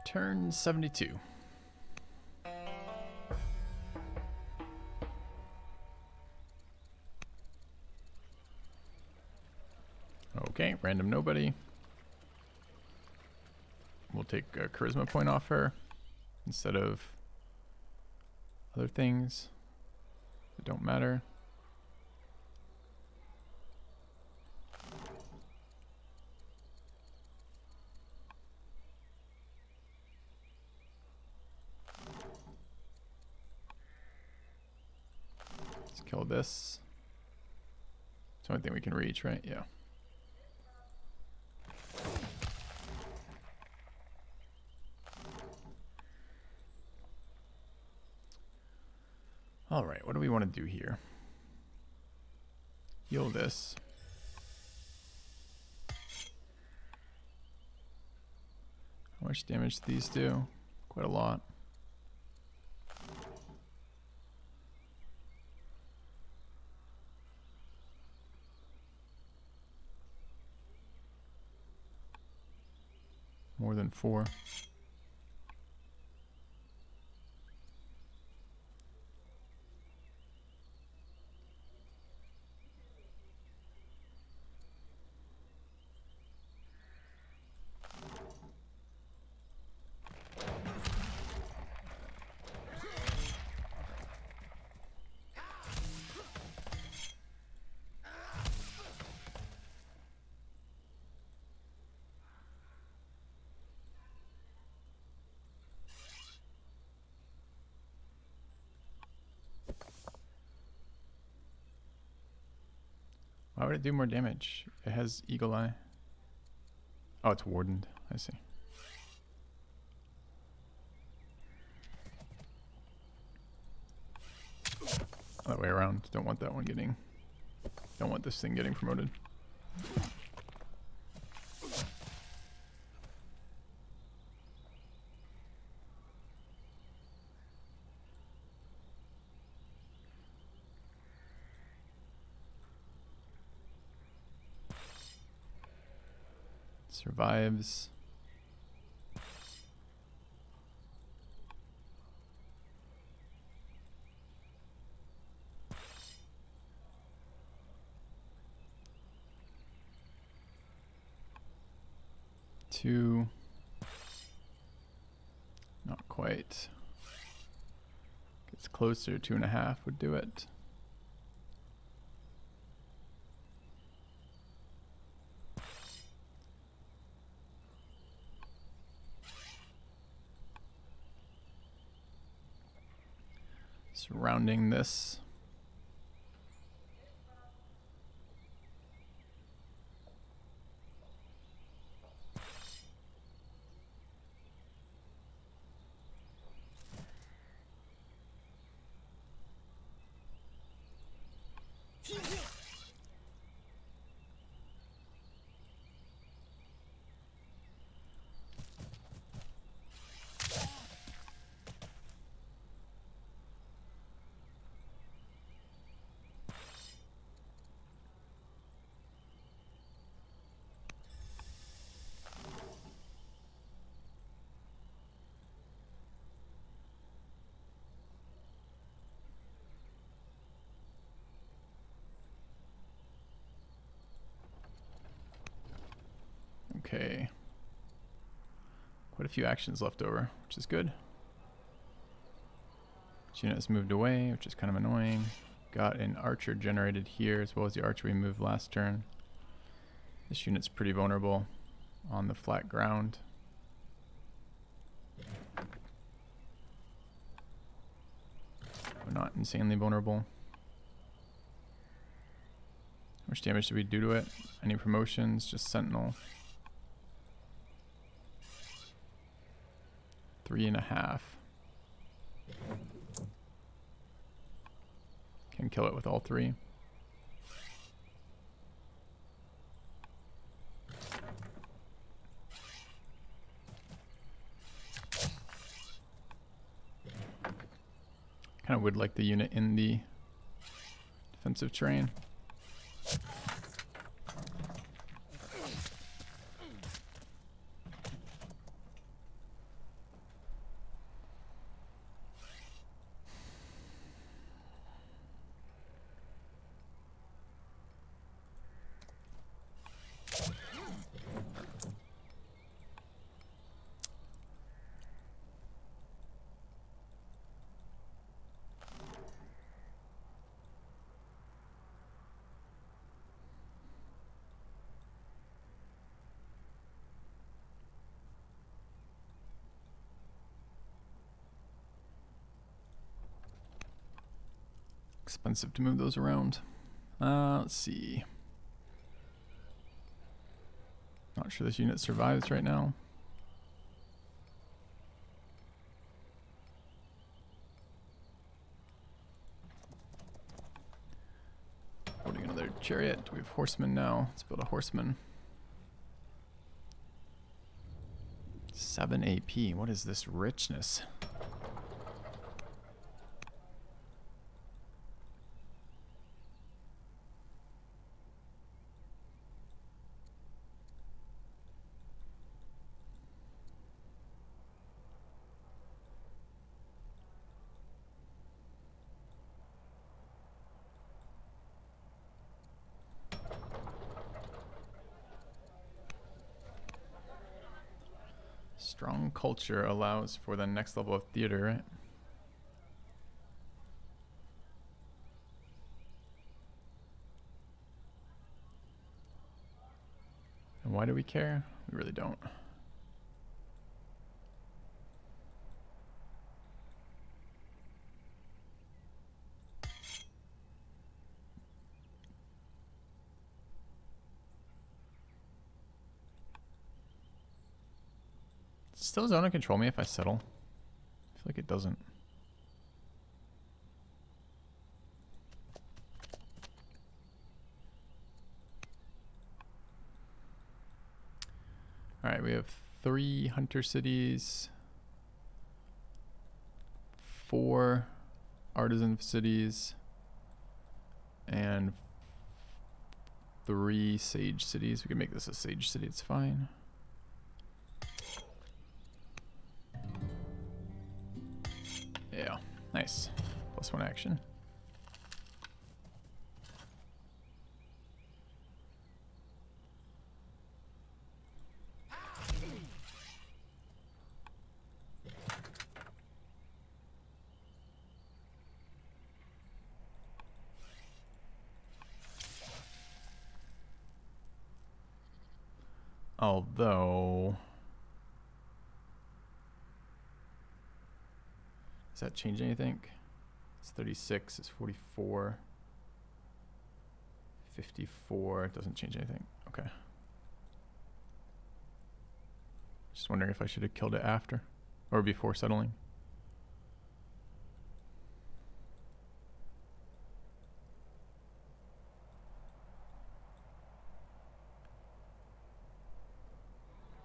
Turn 72. Okay, random nobody. We'll take a charisma point off her instead of other things that don't matter. Let's kill this. It's the only thing we can reach, right? Yeah. All right, what do we want to do here? Heal this. How much damage do these do? Quite a lot. More than 4. Why would it do more damage? It has Eagle Eye. Oh, it's Wardened. I see. That way around. Don't want that one getting... Don't want this thing getting promoted. Survives. Two. Not quite. Gets closer. 2.5 would do it. Surrounding this. Okay. Quite a few actions left over, which is good. This unit has moved away, which is kind of annoying. Got an archer generated here, as well as the archer we moved last turn. This unit's pretty vulnerable on the flat ground. But not insanely vulnerable. How much damage did we do to it? Any promotions? Just Sentinel. 3.5. Can kill it with all 3. Kind of would like the unit in the defensive terrain. Expensive to move those around. Let's see. Not sure this unit survives right now. Building another chariot. We have horsemen now. Let's build a horseman. 7 AP. What is this richness? Strong culture allows for the next level of theater, right? And why do we care? We really don't. Still zone control me if I settle? I feel like it doesn't. Alright, we have 3 hunter cities, 4 artisan cities, and 3 sage cities. We can make this a sage city, it's fine. Yeah, nice. +1 action. Although, does that change anything? It's 36, it's 44, 54, it doesn't change anything. Okay. Just wondering if I should have killed it after or before settling.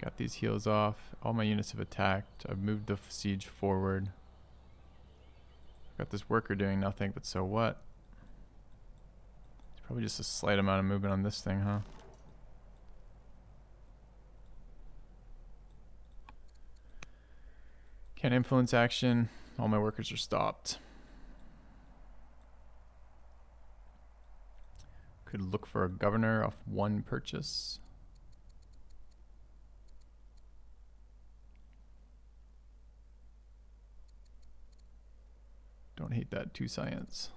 Got these heals off. All my units have attacked. I've moved the siege forward. Got this worker doing nothing, but so what? It's probably just a slight amount of movement on this thing, huh? Can't influence action. All my workers are stopped. Could look for a governor off 1 purchase. Don't hate that 2 science.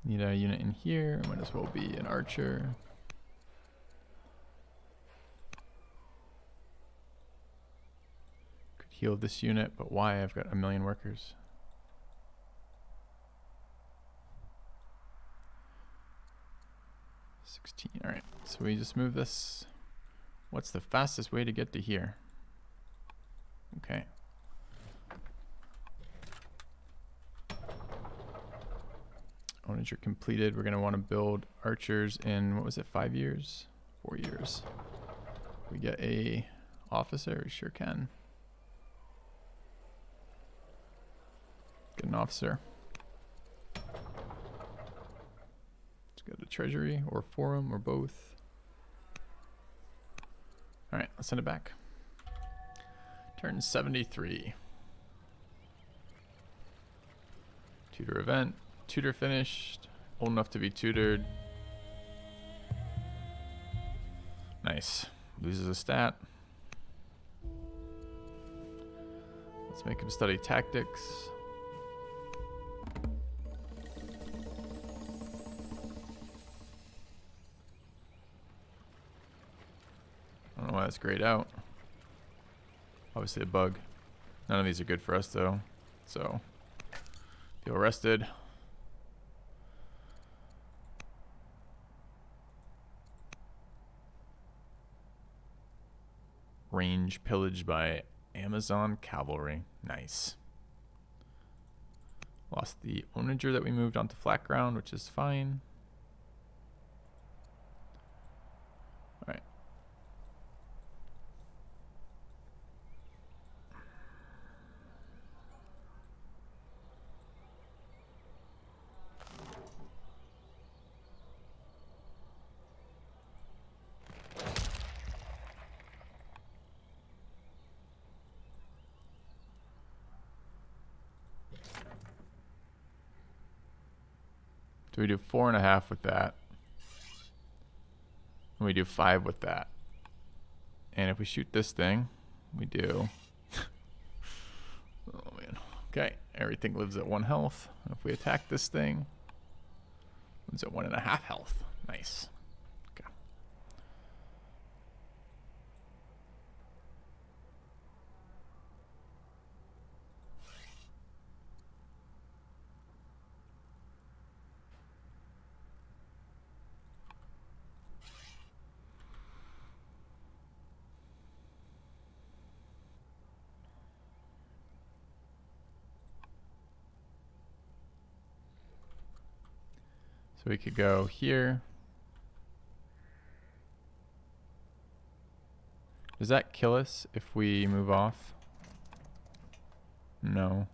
Need a unit in here. Might as well be an archer. Could heal this unit, but why? I've got 1,000,000 workers. $16. Alright, so we just move this. What's the fastest way to get to here? Okay. Onager completed. We're going to want to build archers in, what was it, 5 years? 4 years. We get a officer? We sure can. Get an officer. Let's go to treasury or forum or both. Alright, let's send it back. Turn 73. Tutor event. Tutor finished. Old enough to be tutored. Nice. Loses a stat. Let's make him study tactics. I don't know why that's grayed out. Obviously a bug. None of these are good for us though. So, feel rested. Range pillaged by Amazon cavalry. Nice. Lost the onager that we moved onto flat ground, which is fine. Alright. So we do 4.5 with that. And we do 5 with that. And if we shoot this thing, we do... oh man. Okay, everything lives at 1 health. If we attack this thing, lives at 1.5 health. Nice. Okay. So we could go here. Does that kill us if we move off? No.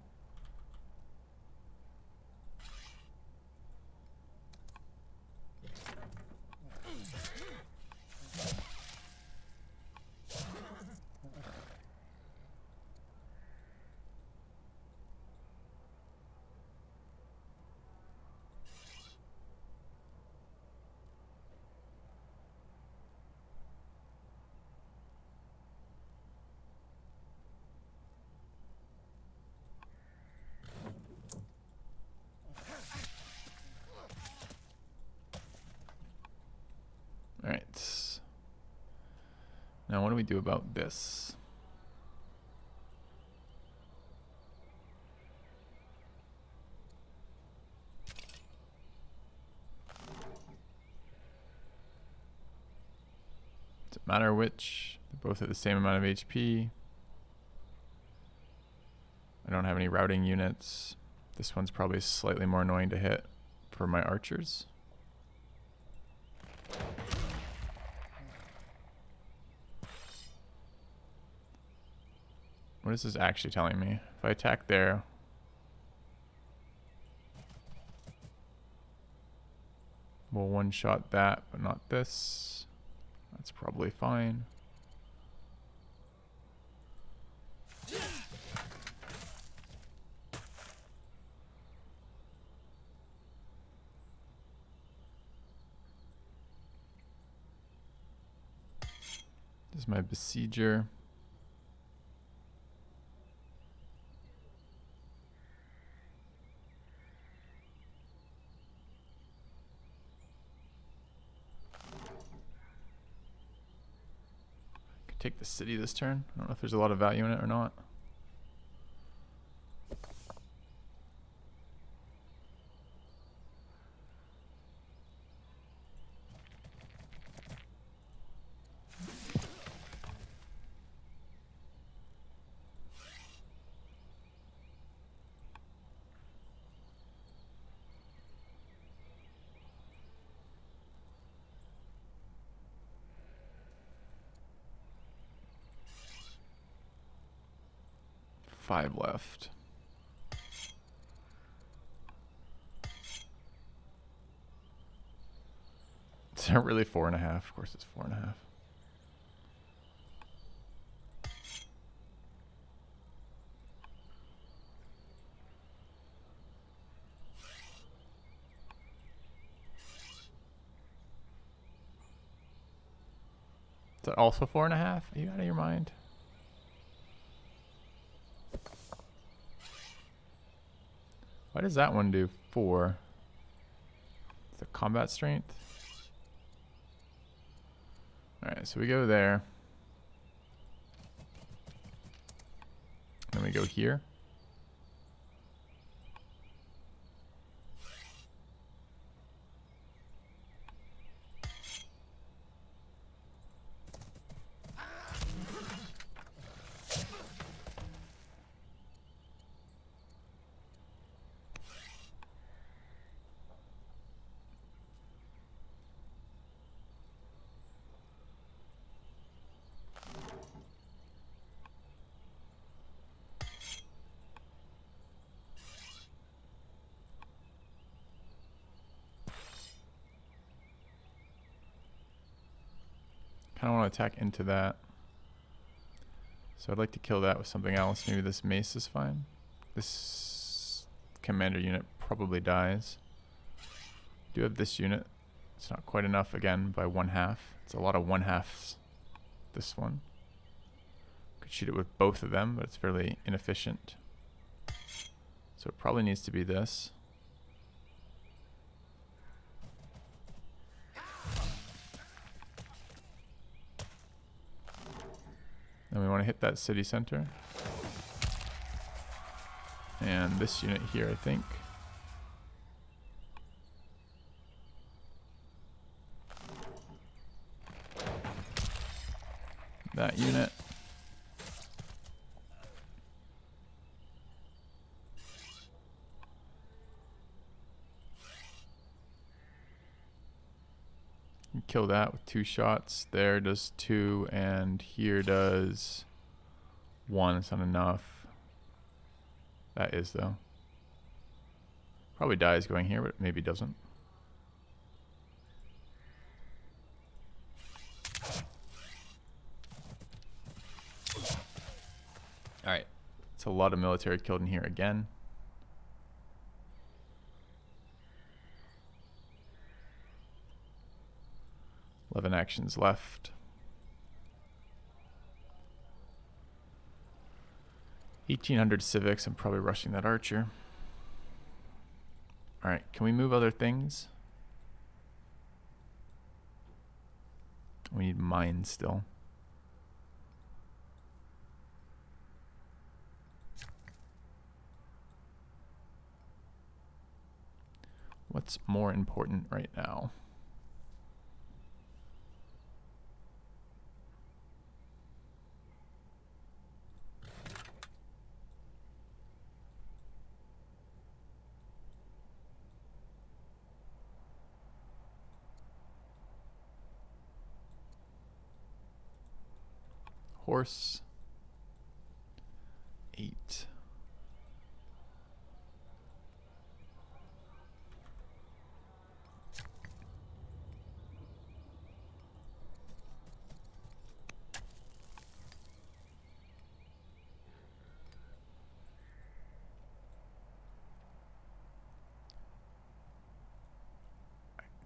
Alright. Now what do we do about this? Does it matter which? They're both at the same amount of HP. I don't have any routing units. This one's probably slightly more annoying to hit for my archers. What is this actually telling me? If I attack there, we'll one-shot that, but not this. That's probably fine. This is my besieger. Take the city this turn. I don't know if there's a lot of value in it or not. Five left. Is that really 4.5? Of course it's 4.5. Is that also 4.5? Are you out of your mind? Why does that one do 4? The combat strength. Alright, so we go there. go here. Kind of want to attack into that. So I'd like to kill that with something else. Maybe this mace is fine. This commander unit probably dies. Do have this unit. It's not quite enough again by 1/2. It's a lot of 1/2s. This one. Could shoot it with both of them, but it's fairly inefficient. So it probably needs to be this. Then we want to hit that city center. And this unit here, I think. That unit. Kill that with 2 shots. There does 2, and here does 1. It's not enough. That is, though. Probably dies going here, but maybe doesn't. Alright. It's a lot of military killed in here again. Eleven actions left. 1,800 civics. I'm probably rushing that archer. Alright, can we move other things? We need mines still. What's more important right now? Horse. 8.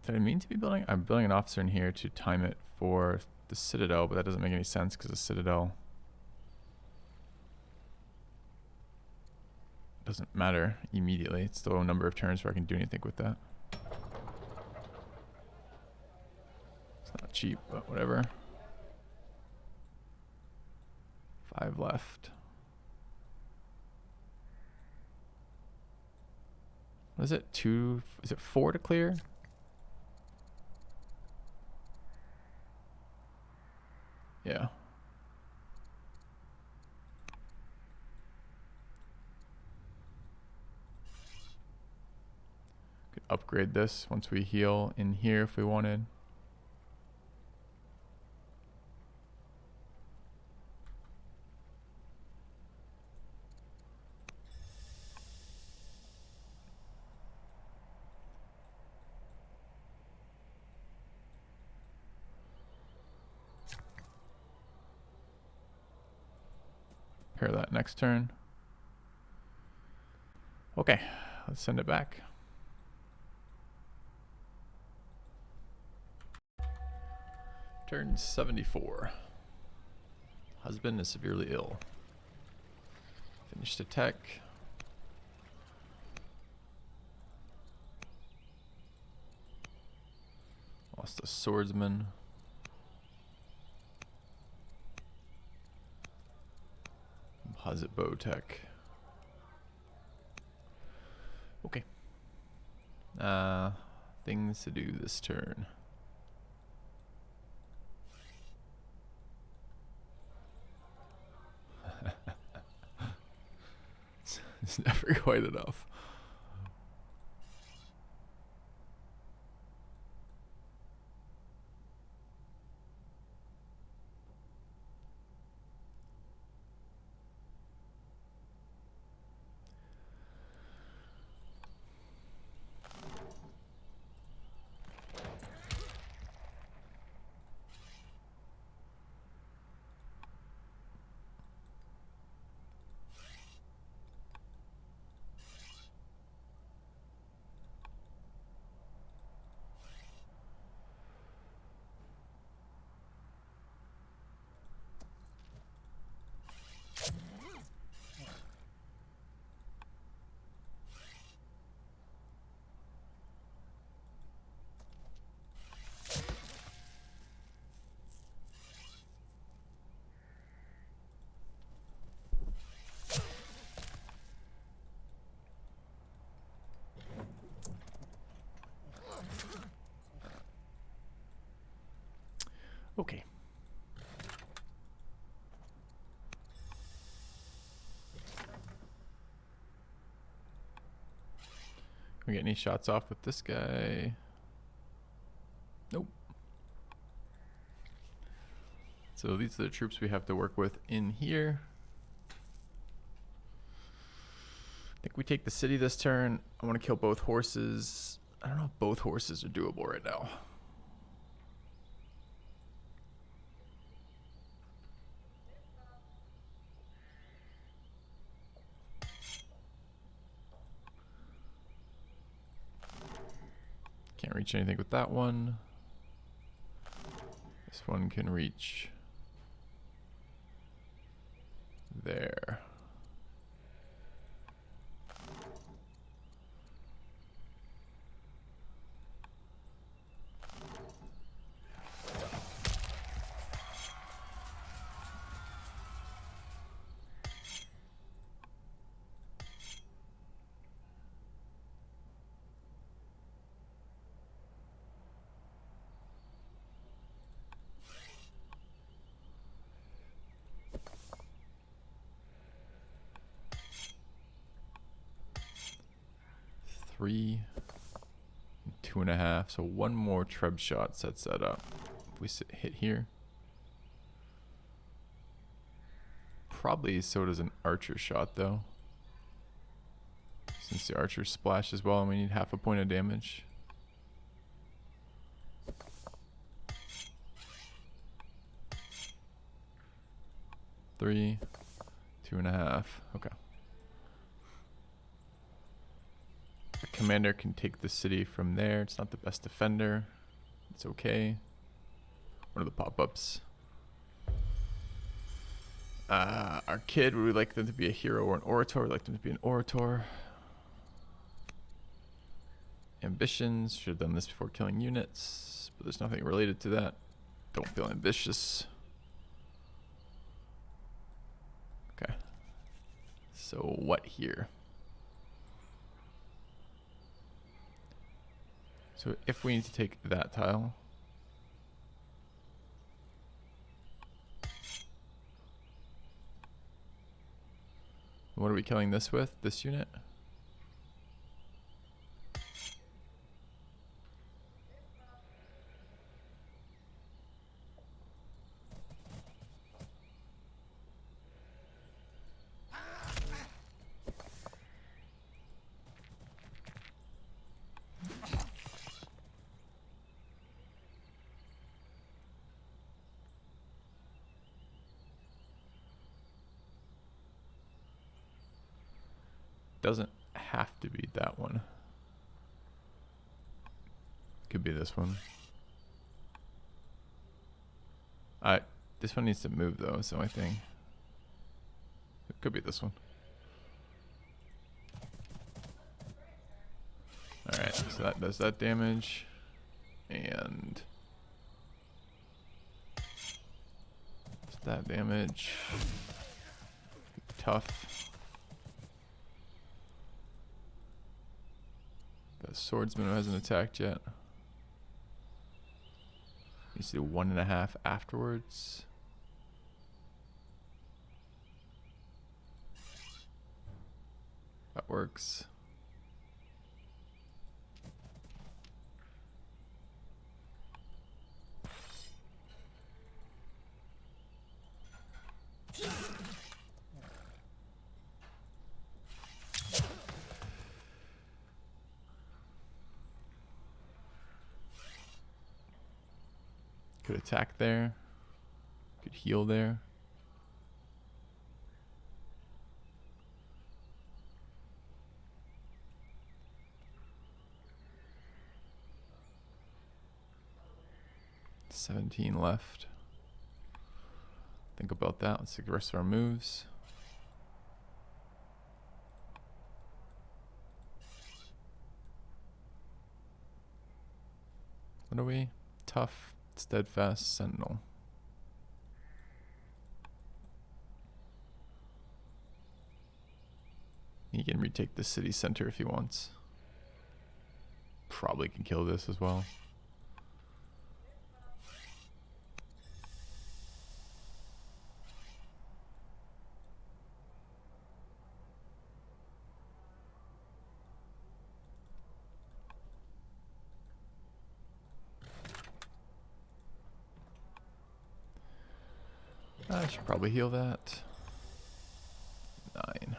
Did I mean to be building? I'm building an officer in here to time it for the Citadel, but that doesn't make any sense because the Citadel doesn't matter immediately. It's still a number of turns where I can do anything with that. It's not cheap, but whatever. 5 left. What is it? 2? Is it 4 to clear? Yeah. Could upgrade this once we heal in here if we wanted. Pair that next turn. Okay, let's send it back. Turn 74. Husband is severely ill. Finished attack. Lost a swordsman. Composite bow tech. Okay. Things to do this turn. It's never quite enough. Okay. Can we get any shots off with this guy? Nope. So these are the troops we have to work with in here. I think we take the city this turn. I want to kill both horses. I don't know if both horses are doable right now. Can't reach anything with that one. This one can reach there. Three, 2.5. So one more treb shot sets that up. If we hit here, probably so does an archer shot though. Since the archer splashed as well, and we need half a point of damage. Three, 2.5. Okay. The commander can take the city from there. It's not the best defender. It's okay. What are the pop-ups? Our kid, would we like them to be a hero or an orator? We'd like them to be an orator. Ambitions. Should have done this before killing units, but there's nothing related to that. Don't feel ambitious. Okay. So what here? So if we need to take that tile, what are we killing this with? This unit? Doesn't have to be that one. Could be this one. This one needs to move though, so I think it could be this one. Alright, so that does that damage. And that damage. tough. The swordsman who hasn't attacked yet. Needs to do 1.5 afterwards. That works. Could attack there. Could heal there. $17 left. Think about that. Let's take the rest of our moves. What are we? Tough, steadfast, sentinel. He can retake the city center if he wants. Probably can kill this as well. I should probably heal that. 9.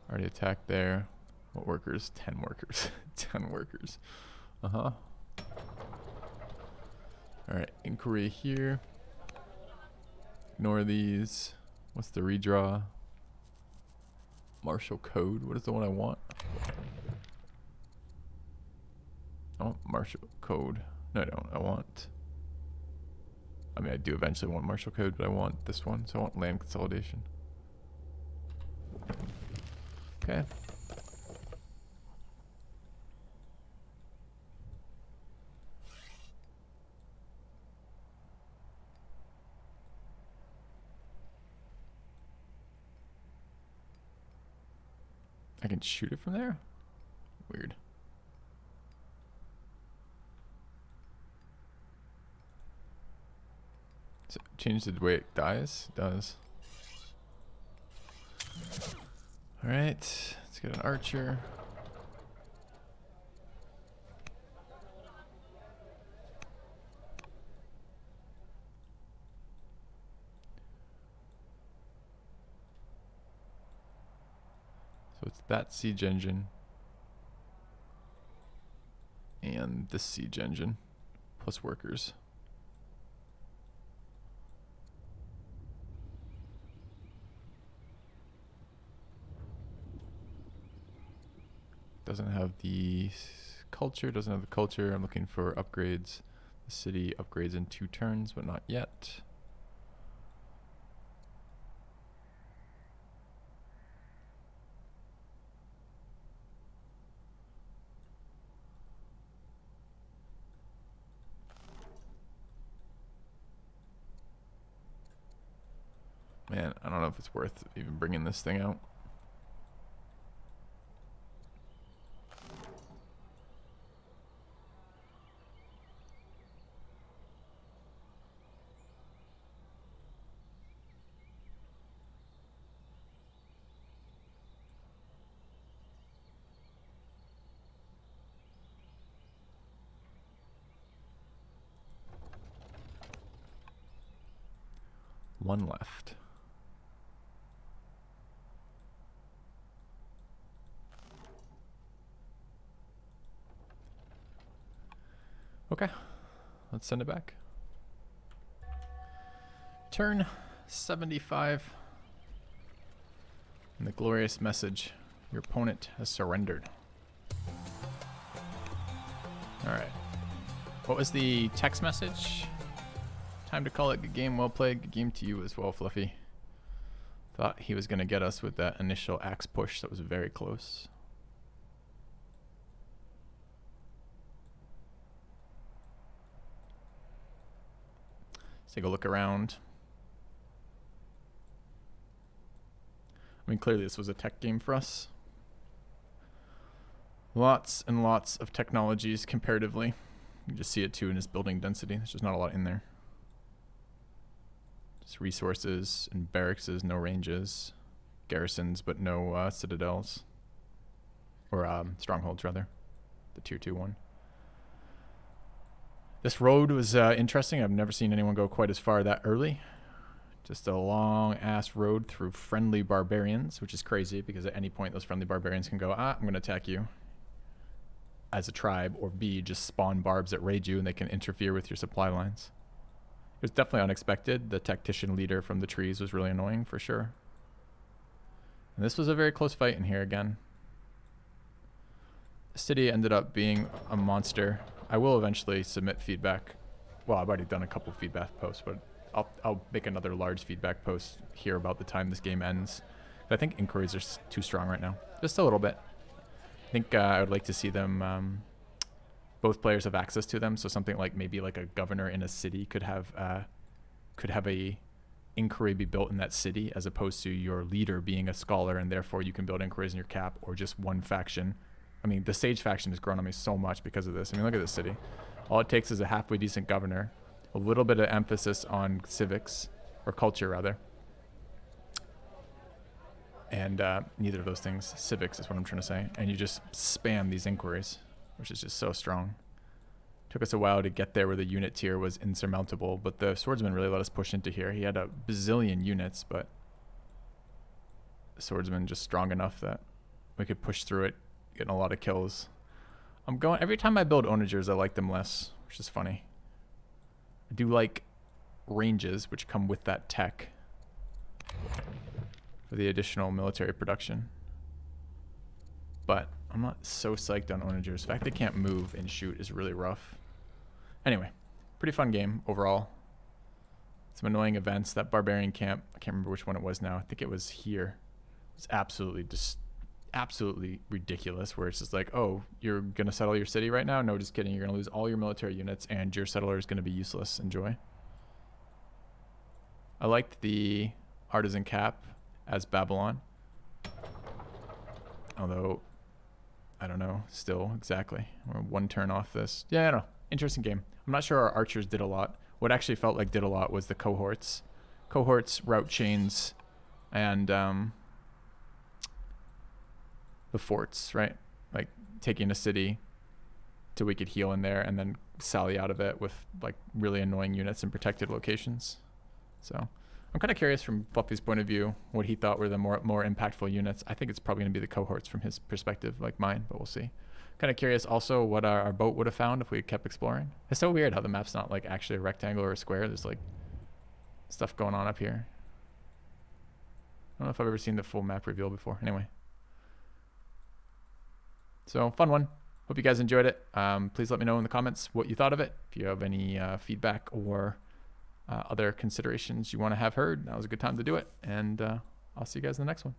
Already attacked there. What workers? 10 workers. 10 workers. Uh-huh. Alright, inquiry here. Ignore these. What's the redraw? Martial code. What is the one I want? Oh, martial code. No, I don't. I want... I mean, I do eventually want martial code, but I want this one. So I want land consolidation. Okay. I can shoot it from there? Weird. So change the way it dies? It does. Alright, let's get an archer. So it's that siege engine and this siege engine plus workers. Doesn't have the culture, doesn't have the culture. I'm looking for upgrades. The city upgrades in 2 turns, but not yet. Man, I don't know if it's worth even bringing this thing out. One left. Okay, let's send it back. Turn 75. And the glorious message, your opponent has surrendered. Alright. What was the text message? Time to call it. Good game, well played. Good game to you as well, Fluffy. Thought he was going to get us with that initial axe push that was very close. Let's take a look around. mean, clearly this was a tech game for us. Lots and lots of technologies comparatively. You just see it too in his building density. There's just not a lot in there. Just resources and barracks, no ranges. Garrisons, but no citadels. Or strongholds, rather. The tier 2 one. This road was interesting. I've never seen anyone go quite as far that early. Just a long-ass road through friendly barbarians, which is crazy because at any point those friendly barbarians can go, I'm going to attack you as a tribe, or B, just spawn barbs that raid you and they can interfere with your supply lines. It was definitely unexpected. The tactician leader from the trees was really annoying for sure. And this was a very close fight in here again. The city ended up being a monster. I will eventually submit feedback. Well, I've already done a couple feedback posts, but I'll make another large feedback post here about the time this game ends. I think inquiries are too strong right now. Just a little bit. I think I would like to see them, both players have access to them. So something like maybe like a governor in a city could have a inquiry be built in that city, as opposed to your leader being a scholar and therefore you can build inquiries in your cap, or just one faction. I mean, the Sage faction has grown on me so much because of this. I mean, look at this city. All it takes is a halfway decent governor, a little bit of emphasis on civics, or culture rather. And neither of those things. Civics is what I'm trying to say. And you just spam these inquiries, which is just so strong. Took us a while to get there where the unit tier was insurmountable, but the swordsman really let us push into here. He had a bazillion units, but the swordsman just strong enough that we could push through it, getting a lot of kills. Every time I build onagers, I like them less, which is funny. I do like ranges, which come with that tech for the additional military production. But I'm not so psyched on onagers. The fact they can't move and shoot is really rough. Anyway, pretty fun game overall. Some annoying events. That barbarian camp, I can't remember which one it was now. I think it was here. It's absolutely ridiculous, where it's just like, oh, you're going to settle your city right now? No, just kidding. You're going to lose all your military units and your settler is going to be useless. Enjoy. I liked the artisan cap as Babylon. Although, I don't know still exactly. We're one turn off this. Yeah, I don't know. Interesting game. I'm not sure our archers did a lot. What actually felt like did a lot was the cohorts. Cohorts, route chains, and the forts, right? Like taking a city till we could heal in there and then sally out of it with like really annoying units in protected locations. So I'm kind of curious from Fluffy's point of view what he thought were the more impactful units. I think it's probably going to be the cohorts from his perspective, like mine, but we'll see. Kind of curious also what our boat would have found if we kept exploring. It's so weird how the map's not like actually a rectangle or a square. There's like stuff going on up here. I don't know if I've ever seen the full map reveal before. Anyway. So fun one. Hope you guys enjoyed it. Please let me know in the comments what you thought of it. If you have any feedback or other considerations you want to have heard, that was a good time to do it. And I'll see you guys in the next one.